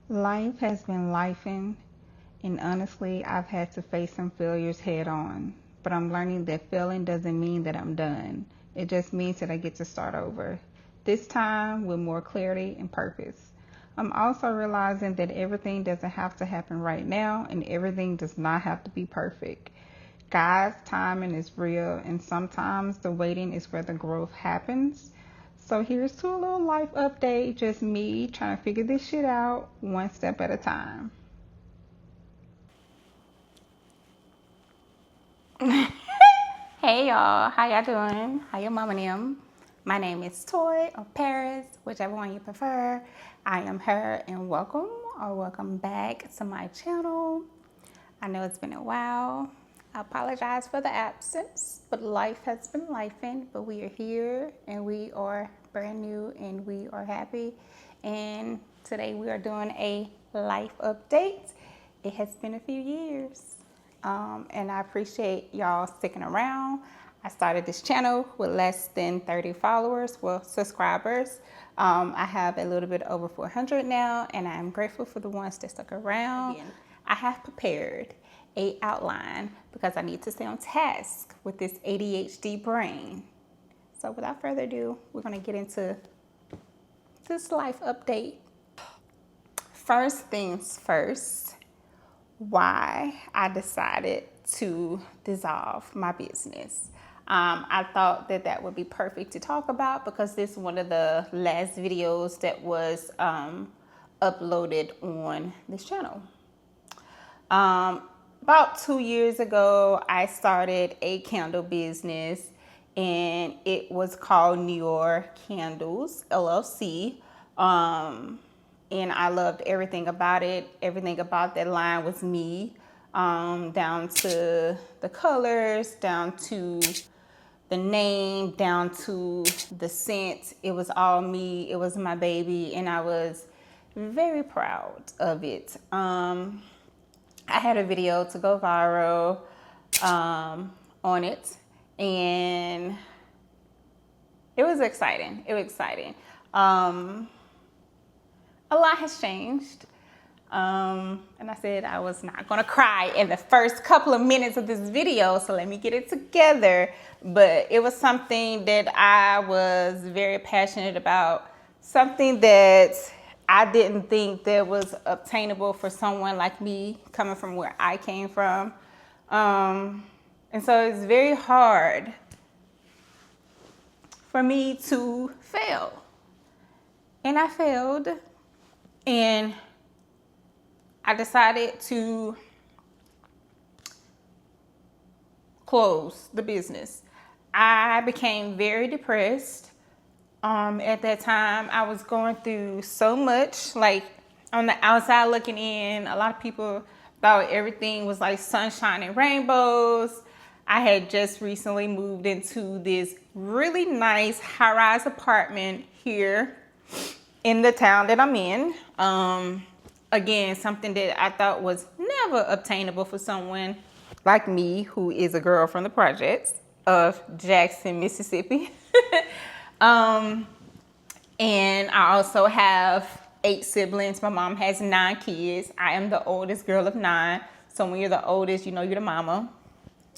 Life has been lifing, and honestly, I've had to face some failures head on. But I'm learning that failing doesn't mean that I'm done. It just means that I get to start over. This time with more clarity and purpose. I'm also realizing that everything doesn't have to happen right now, and everything does not have to be perfect. God's timing is real, and sometimes the waiting is where the growth happens. So here's to a little life update, just me trying to figure this shit out one step at a time. Hey y'all, how y'all doing? How your mama and them? My name is Toy or Paris, whichever one you prefer. I am her and welcome or welcome back to my channel. I know it's been a while. I apologize for the absence, but life has been lifing, but we are here and we are brand new and we are happy. And today we are doing a life update. It has been a few years. And I appreciate y'all sticking around. I started this channel with less than 30 followers, well, subscribers. I have a little bit over 400 now, and I'm grateful for the ones that stuck around. Again, I have prepared a outline because I need to stay on task with this ADHD brain. So without further ado, we're gonna get into this life update. First things first, why I decided to dissolve my business. I thought that that would be perfect to talk about because this is one of the last videos that was uploaded on this channel. About 2 years ago, I started a candle business and it was called New York Candles LLC. And I loved everything about it. Everything about that line was me, down to the colors, down to the name, down to the scent. It was all me. It was my baby, and I was very proud of it. I had a video to go viral on it, and it was exciting. It was exciting. A lot has changed. And I said I was not gonna cry in the first couple of minutes of this video, so let me get it together. But it was something that I was very passionate about, something that I didn't think that was obtainable for someone like me coming from where I came from. And so it's very hard for me to fail. And I failed. And I decided to close the business. I became very depressed. At that time, I was going through so much. Like, on the outside looking in, a lot of people thought everything was like sunshine and rainbows. I had just recently moved into this really nice high-rise apartment here in the town that I'm in. Again, something that I thought was never obtainable for someone like me, who is a girl from the projects of Jackson, Mississippi. And I also have 8 siblings. My mom has 9 kids. I am the oldest girl of 9. So when you're the oldest, you know you're the mama.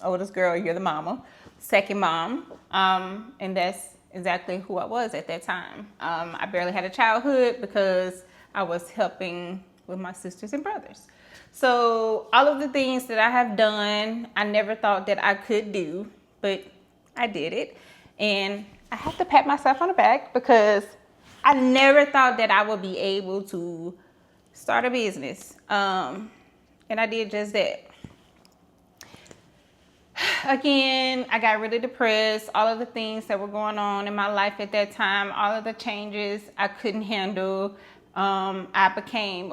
Oldest girl, you're the mama. Second mom. And that's exactly who I was at that time. I barely had a childhood because I was helping with my sisters and brothers. So all of the things that I have done, I never thought that I could do, but I did it. And I have to pat myself on the back because I never thought that I would be able to start a business. And I did just that. Again, I got really depressed. All of the things that were going on in my life at that time, all of the changes I couldn't handle. I became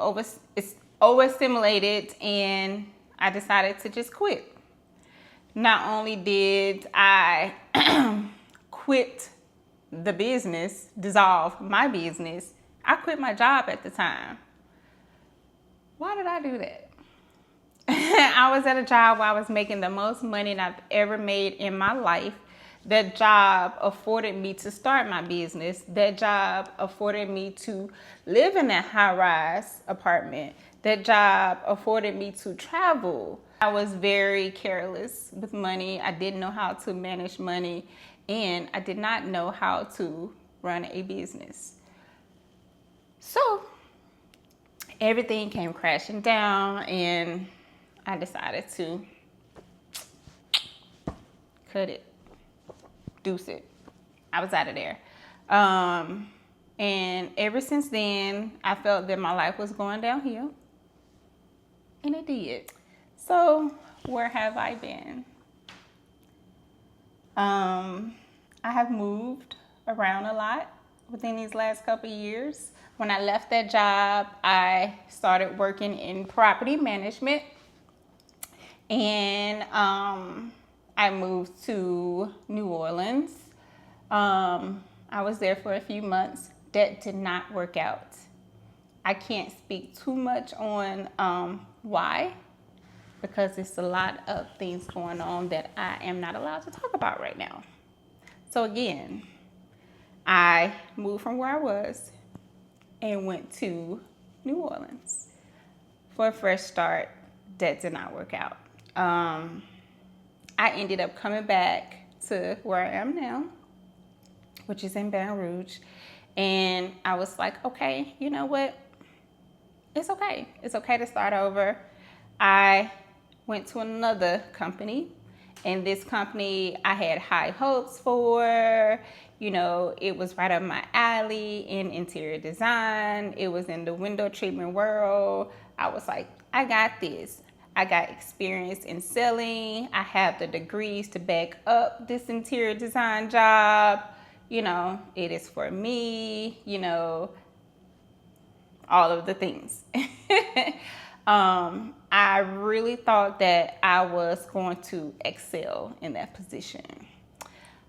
overstimulated and I decided to just quit. Not only did I quit the business, dissolve my business, I quit my job at the time. Why did I do that? I was at a job where I was making the most money that I've ever made in my life. That job afforded me to start my business. That job afforded me to live in that high-rise apartment. That job afforded me to travel. I was very careless with money. I didn't know how to manage money, and I did not know how to run a business. So everything came crashing down, and I decided to cut it, deuce it. I was out of there. And ever since then, I felt that my life was going downhill, and it did. So where have I been? I have moved around a lot within these last couple of years. When I left that job, I started working in property management, and I moved to New Orleans. I was there for a few months. That did not work out. I can't speak too much on why, because it's a lot of things going on that I am not allowed to talk about right now. So again, I moved from where I was and went to New Orleans for a fresh start. That did not work out. I ended up coming back to where I am now, which is in Baton Rouge. And I was like, okay, you know what? It's okay. It's okay to start over. I went to another company, and this company I had high hopes for. You know, it was right up my alley in interior design. It was in the window treatment world. I was like, I got this. I got experience in selling. I have the degrees to back up this interior design job. You know, it is for me, you know, all of the things. I really thought that I was going to excel in that position.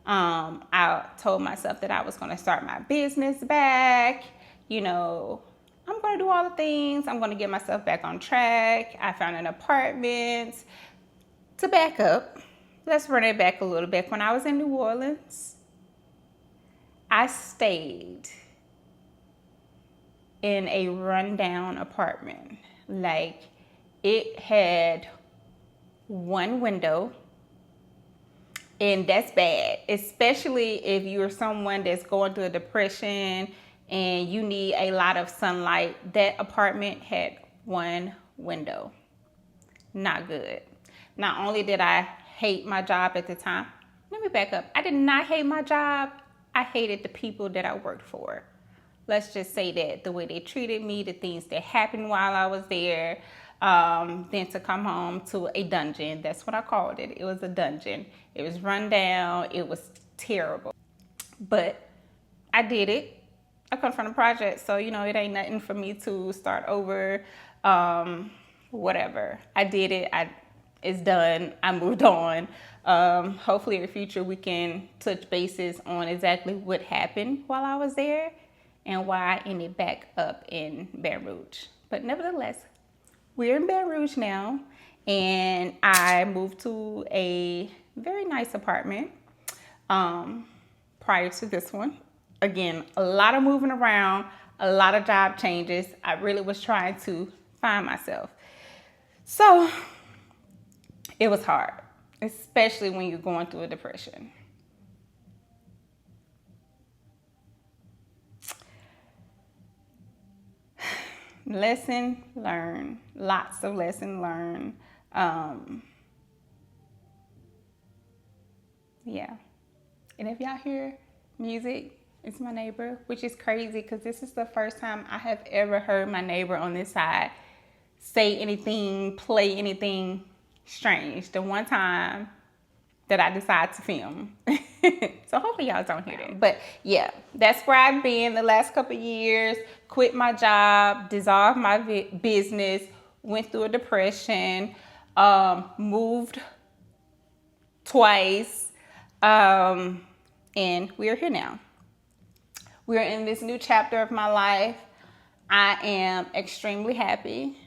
I told myself that I was going to start my business back. You know, I'm going to do all the things. I'm going to get myself back on track. I found an apartment. To back up, let's run it back a little bit. When I was in New Orleans, I stayed in a rundown apartment. Like, it had one window, and that's bad, especially if you're someone that's going through a depression and you need a lot of sunlight. That apartment had one window. Not good. Not only did I hate my job at the time, let me back up. I did not hate my job. I hated the people that I worked for. Let's just say that the way they treated me, the things that happened while I was there, then to come home to a dungeon. That's what I called it. It was a dungeon. It was run down. It was terrible. But I did it. I come from a project, so, you know, it ain't nothing for me to start over, whatever. I did it. It's done. I moved on. Hopefully in the future we can touch bases on exactly what happened while I was there and why I ended back up in Baton Rouge. But nevertheless, we're in Baton Rouge now, and I moved to a very nice apartment prior to this one. Again, a lot of moving around, a lot of job changes. I really was trying to find myself. So it was hard, especially when you're going through a depression. Lesson learned, lots of lesson learned. Yeah. And if y'all hear music, it's my neighbor, which is crazy because this is the first time I have ever heard my neighbor on this side say anything, play anything strange. The one time that I decided to film. So hopefully y'all don't hear that. But yeah, that's where I've been the last couple of years. Quit my job, dissolved my business, went through a depression, moved twice, and we're here now. We're in this new chapter of my life. I am extremely happy.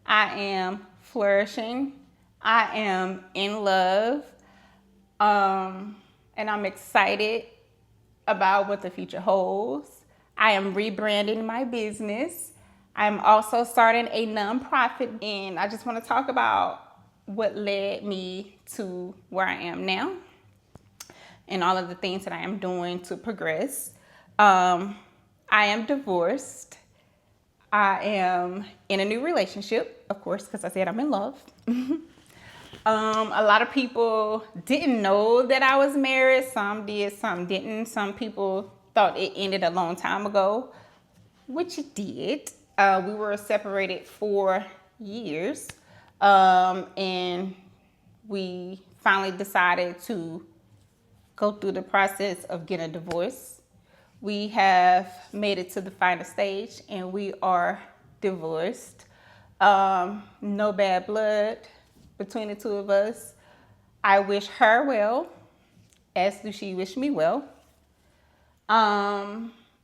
I am flourishing. I am in love. and I'm excited about what the future holds. I am rebranding my business. I'm also starting a nonprofit, and I just want to talk about what led me to where I am now and all of the things that I am doing to progress. I am divorced. I am in a new relationship, of course, because I said I'm in love. A lot of people didn't know that I was married. Some did, some didn't. Some people thought it ended a long time ago, which it did. We were separated for years, and we finally decided to go through the process of getting a divorce. We have made it to the final stage, and we are divorced. No bad blood between the two of us. I wish her well, as do she wish me well.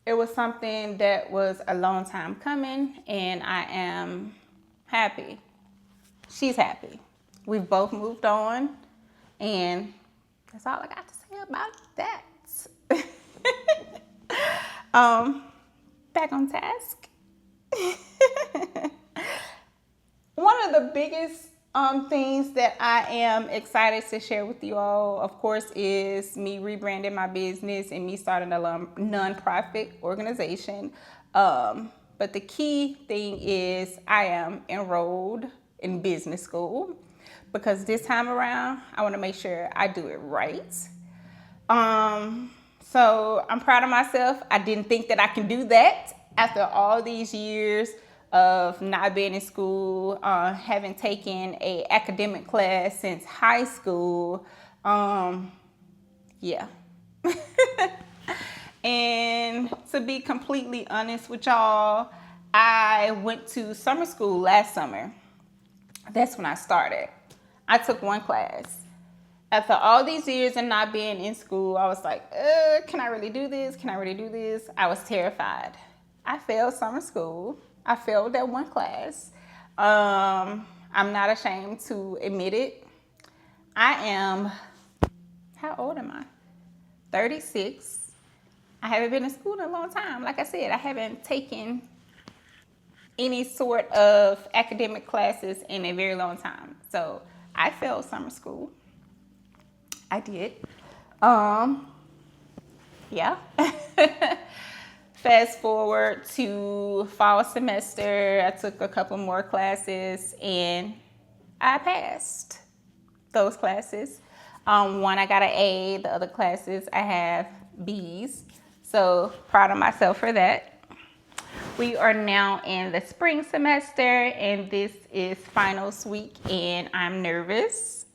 It was something that was a long time coming, and I am happy. She's happy. We've both moved on, and that's all I got to say about that. Back on task. One of the biggest things that I am excited to share with you all, of course, is me rebranding my business and me starting a nonprofit organization. But the key thing is I am enrolled in business school, because this time around, I want to make sure I do it right. So I'm proud of myself. I didn't think that I can do that after all these years of not being in school, having taken a academic class since high school. Yeah. And to be completely honest with y'all, I went to summer school last summer. That's when I started. I took one class. After all these years of not being in school, I was like, can I really do this? Can I really do this? I was terrified. I failed summer school. I failed that one class. I'm not ashamed to admit it. I am, how old am I? 36. I haven't been in school in a long time. Like I said, I haven't taken any sort of academic classes in a very long time. So I failed summer school. I did. Yeah. Fast forward to fall semester, I took a couple more classes and I passed those classes. One I got an A, the other classes I have B's. So proud of myself for that. We are now in the spring semester and this is finals week and I'm nervous.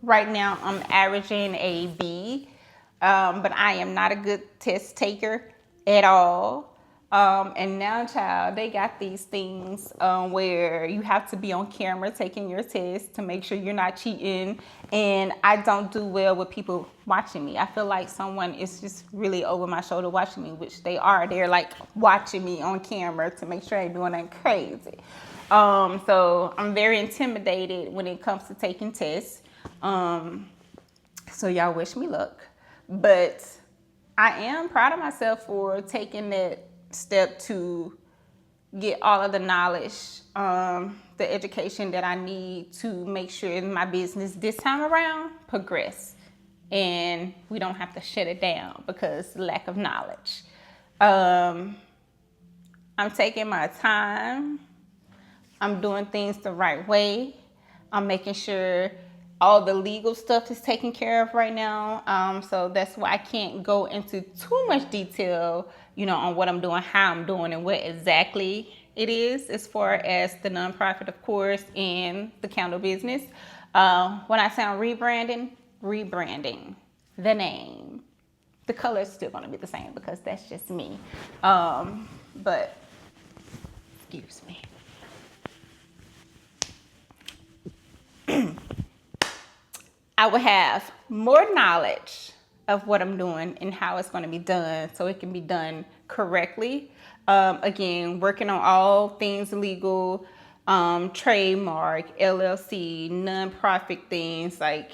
Right now I'm averaging a B, but I am not a good test taker at all. And now, child, they got these things where you have to be on camera taking your test to make sure you're not cheating. And I don't do well with people watching me. I feel like someone is just really over my shoulder watching me, which they are. They're like watching me on camera to make sure I ain't doing anything crazy. So I'm very intimidated when it comes to taking tests. So y'all wish me luck. But I am proud of myself for taking that step to get all of the knowledge, the education that I need to make sure my business this time around progress and we don't have to shut it down because lack of knowledge. I'm taking my time. I'm doing things the right way. I'm making sure all the legal stuff is taken care of right now. So that's why I can't go into too much detail, on what I'm doing, how I'm doing, and what exactly it is as far as the nonprofit, of course, and the candle business. When I sound rebranding, the name. The color is still going to be the same because that's just me. But, excuse me. I will have more knowledge of what I'm doing and how it's going to be done so it can be done correctly. Again, working on all things legal, trademark, LLC, nonprofit things, like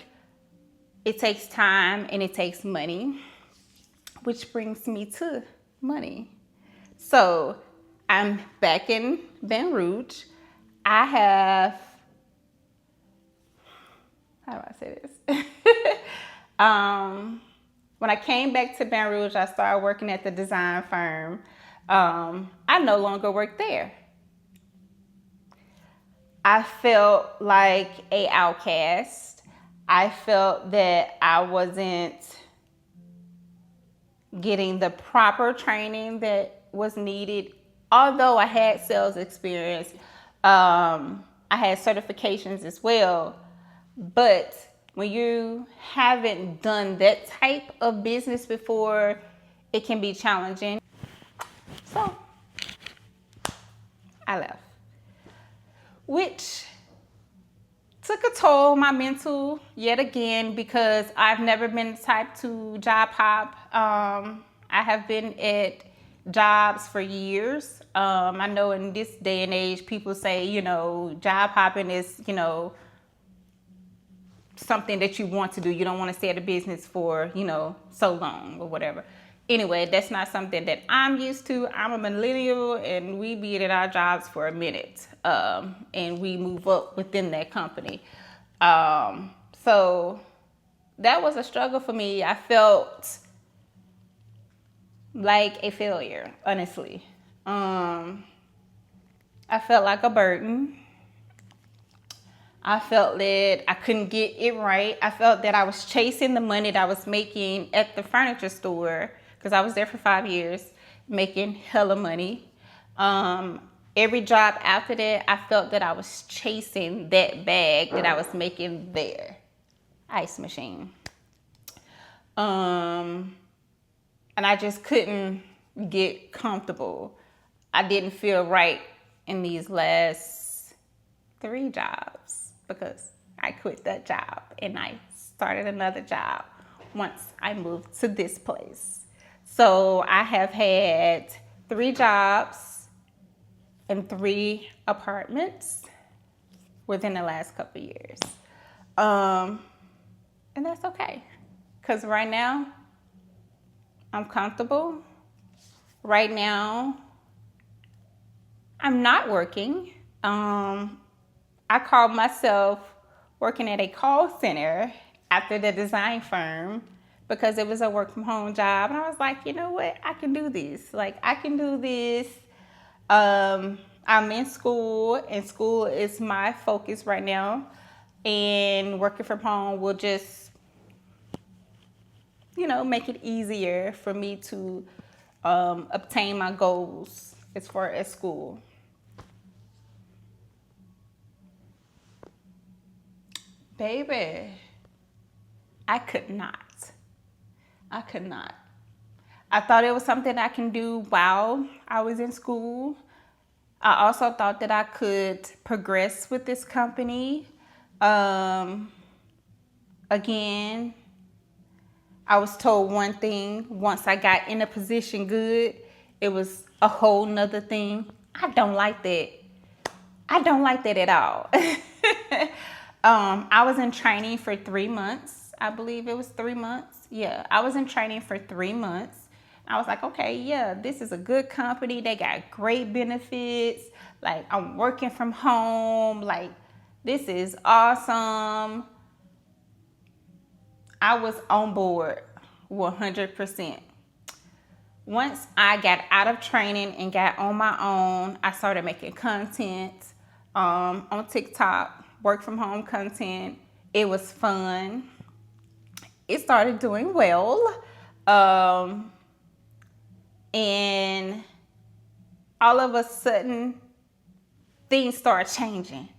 It takes time and it takes money, which brings me to money. So I'm back in Baton Rouge. I have, how do I say this? When I came back to Baton Rouge, I started working at the design firm. I no longer work there. I felt like an outcast. I felt that I wasn't getting the proper training that was needed. Although I had sales experience, I had certifications as well. But when you haven't done that type of business before, it can be challenging. So I left, which took a toll on my mental yet again, because I've never been the type to job hop. I have been at jobs for years. I know in this day and age, people say, job hopping is, something that you want to do. You don't want to stay at a business for, so long or whatever. Anyway, that's not something that I'm used to. I'm a millennial, and we be at our jobs for a minute, and we move up within that company. So that was a struggle for me. I felt like a failure, honestly. I felt like a burden. I felt that I couldn't get it right. I felt that I was chasing the money that I was making at the furniture store, because I was there for 5 years, making hella money. Every job after that, I felt that I was chasing that bag that I was making there. Ice machine. And I just couldn't get comfortable. I didn't feel right in these last 3 jobs, because I quit that job and I started another job once I moved to this place. So I have had 3 jobs and 3 apartments within the last couple of years. And that's okay, because right now I'm comfortable. Right now I'm not working. I called myself working at a call center after the design firm, because it was a work from home job. And I was like, you know what? I can do this. I can do this. I'm in school, and school is my focus right now. And working from home will just, make it easier for me to obtain my goals as far as school. Baby, I could not. I thought it was something I can do while I was in school. I also thought that I could progress with this company. Again, I was told one thing. Once I got in a position good, it was a whole nother thing. I don't like that. I don't like that at all. I was in training for 3 months. I believe it was 3 months. Yeah, I was in training for 3 months. I was like, okay, yeah, this is a good company. They got great benefits. I'm working from home. This is awesome. I was on board 100%. Once I got out of training and got on my own, I started making content on TikTok. Work from home content. It was fun. It started doing well. And all of a sudden, things started changing.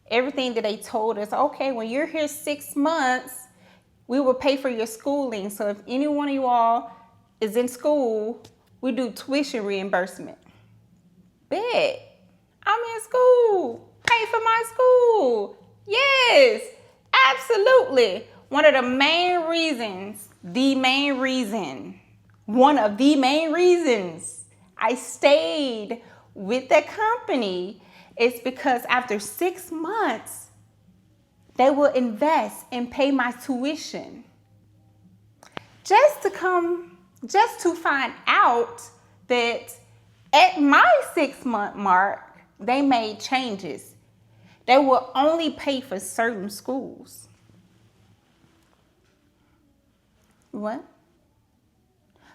Everything that they told us, okay, when you're here 6 months, we will pay for your schooling. So if any one of you all is in school, we do tuition reimbursement. Bet. I'm in school. Pay for my school. Yes, absolutely. One of the main reasons I stayed with that company is because after 6 months, they will invest and pay my tuition. just to find out that at my 6-month mark, they made changes. They will only pay for certain schools. What?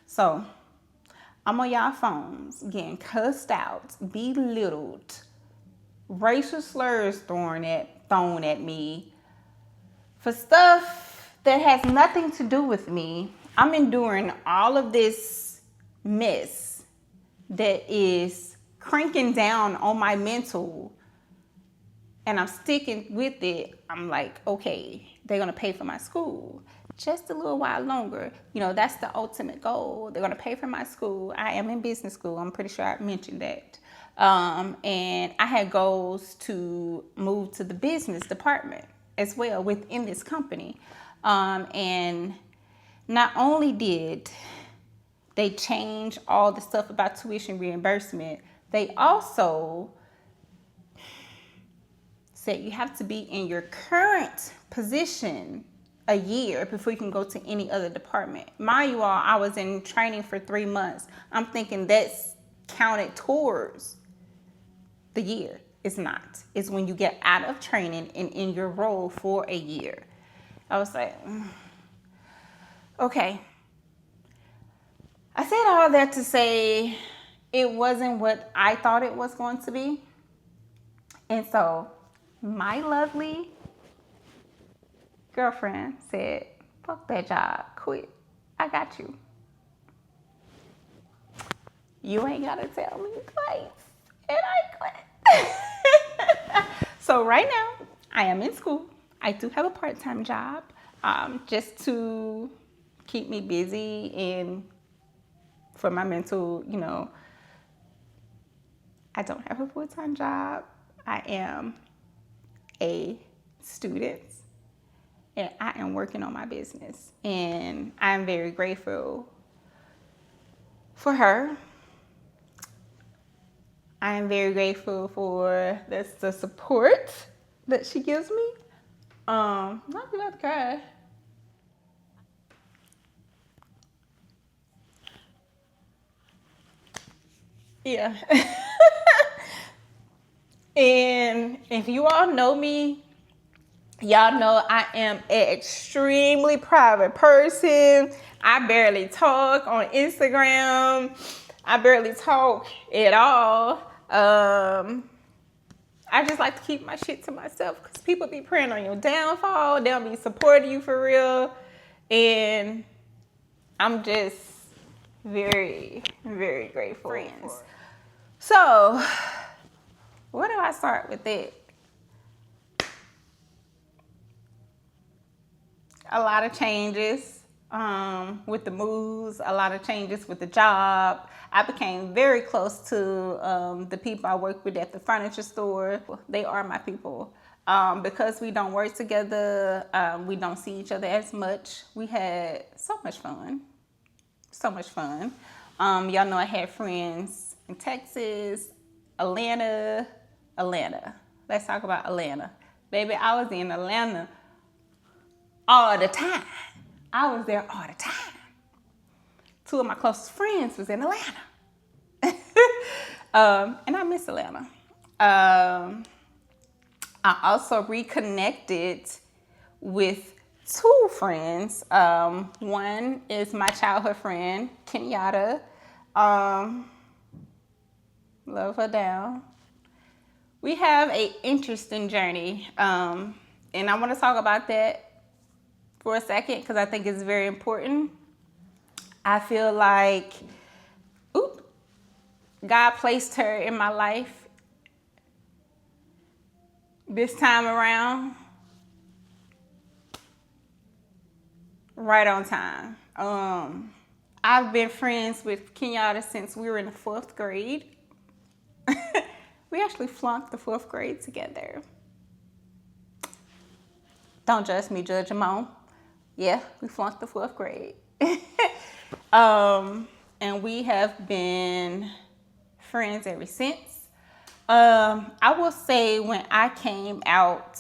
So, I'm on y'all phones getting cussed out, belittled, racial slurs thrown at me for stuff that has nothing to do with me. I'm enduring all of this mess that is cranking down on my mental, and I'm sticking with it. I'm like, okay, they're gonna pay for my school just a little while longer. You know, that's the ultimate goal. They're gonna pay for my school. I am in business school. I'm pretty sure I mentioned that. And I had goals to move to the business department as well within this company. And not only did they change all the stuff about tuition reimbursement, they also said you have to be in your current position a year before you can go to any other department. Mind you all, I was in training for 3 months. I'm thinking that's counted towards the year. It's not. It's when you get out of training and in your role for a year. I was like, okay. I said all that to say it wasn't what I thought it was going to be. And so my lovely girlfriend said, fuck that job, quit. I got you. You ain't gotta tell me twice. And I quit. So right now, I am in school. I do have a part-time job, just to keep me busy and for my mental, I don't have a full-time job. I am a student and I am working on my business. And I'm very grateful for her. I am very grateful for the support that she gives me. Not about to cry. Yeah. And if you all know me, y'all know I am an extremely private person. I barely talk on Instagram. I barely talk at all. I just like to keep my shit to myself because people be praying on your downfall. They'll be supporting you for real. And I'm just very, very grateful. Friends. So, where do I start with it? A lot of changes with the moves, a lot of changes with the job. I became very close to the people I work with at the furniture store. They are my people. Because we don't work together, we don't see each other as much. We had so much fun. So much fun. Y'all know I had friends in Texas, Atlanta. Let's talk about Atlanta. Baby, I was in Atlanta all the time. I was there all the time. 2 of my closest friends was in Atlanta. And I miss Atlanta. I also reconnected with 2 friends. One is my childhood friend, Kenyatta. Love her down. We have an interesting journey. And I want to talk about that for a second because I think it's very important. I feel like, God placed her in my life this time around right on time. I've been friends with Kenyatta since we were in the 4th grade. We actually flunked the 4th grade together. Don't judge me, judge them on. Yeah, we flunked the 4th grade. And we have been friends ever since. I will say when I came out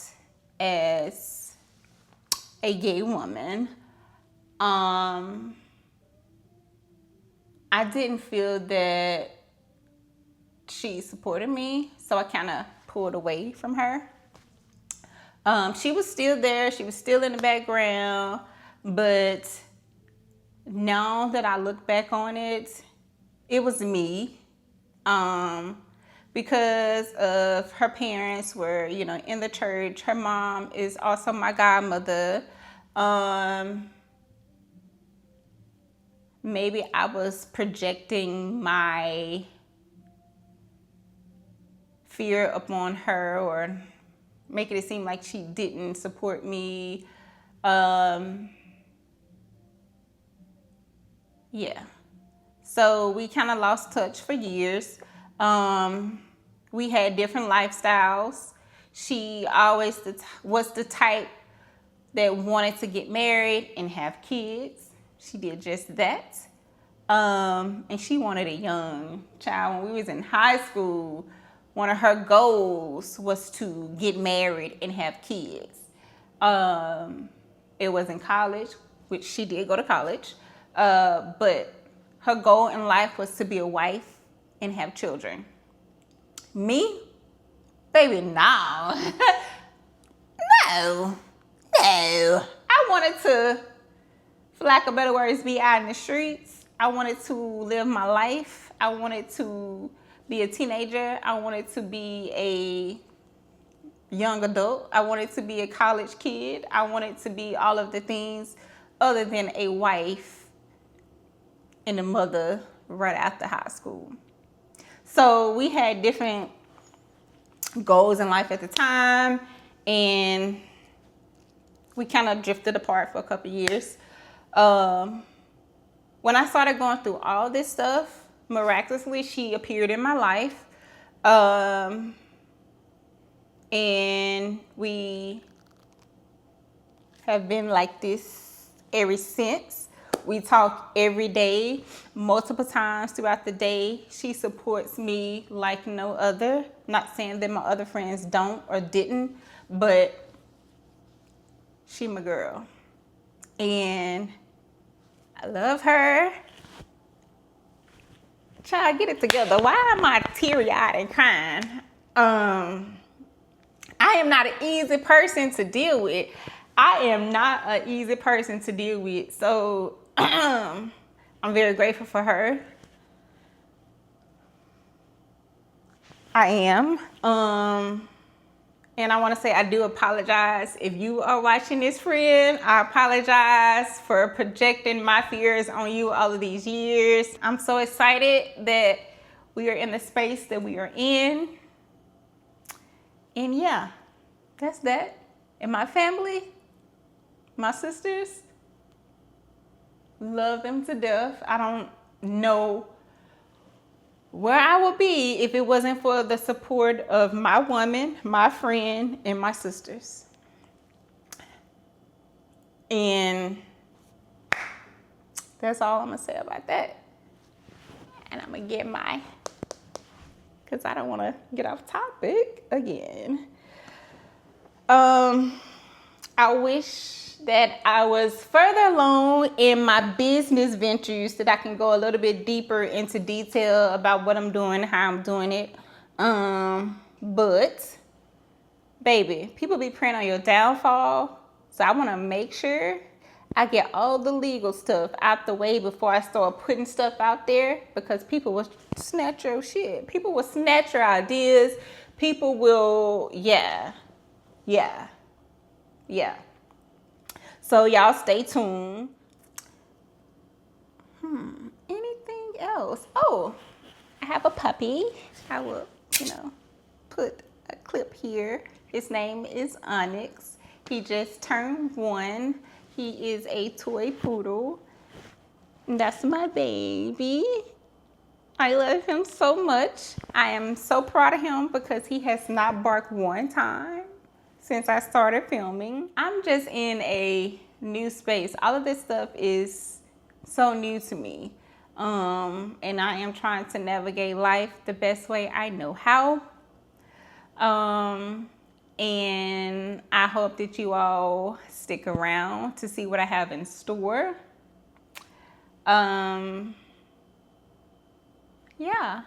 as a gay woman, I didn't feel that she supported me, so I kind of pulled away from her. She was still there, she was still in the background, but now that I look back on it, it was me. Because of her parents were, in the church. Her mom is also my godmother. Maybe I was projecting my fear upon her or making it seem like she didn't support me. Yeah. So we kind of lost touch for years. We had different lifestyles. She always was the type that wanted to get married and have kids. She did just that. And she wanted a young child. When we was in high school, one of her goals was to get married and have kids. It was in college, which she did go to college. But her goal in life was to be a wife and have children. Me? Baby, no. No. I wanted to, for lack of better words, be out in the streets. I wanted to live my life. I wanted to be a teenager. I wanted to be a young adult. I wanted to be a college kid. I wanted to be all of the things other than a wife and a mother right after high school. So we had different goals in life at the time, and we kind of drifted apart for a couple years. When I started going through all this stuff, miraculously, she appeared in my life. And we have been like this ever since. We talk every day, multiple times throughout the day. She supports me like no other. Not saying that my other friends don't or didn't, but she my girl. And I love her. Child, get it together. Why am I teary-eyed and crying? I am not an easy person to deal with. So I'm very grateful for her. I am. And I want to say I do apologize. If you are watching this, friend, I apologize for projecting my fears on you all of these years. I'm so excited that we are in the space that we are in. And yeah, that's that. And my family, my sisters, love them to death. I don't know where I would be if it wasn't for the support of my woman, my friend, and my sisters. And that's all I'm going to say about that. And I'm going to get because I don't want to get off topic again. I wish that I was further along in my business ventures, that I can go a little bit deeper into detail about what I'm doing, how I'm doing it. But baby, people be preying on your downfall. So I want to make sure I get all the legal stuff out the way before I start putting stuff out there, because people will snatch your shit. People will snatch your ideas. People will, yeah. So y'all stay tuned. Anything else? Oh, I have a puppy. I will, put a clip here. His name is Onyx. He just turned 1. He is a toy poodle. That's my baby. I love him so much. I am so proud of him because he has not barked one time since I started filming. I'm just in a new space. All of this stuff is so new to me. And I am trying to navigate life the best way I know how. And I hope that you all stick around to see what I have in store. Yeah.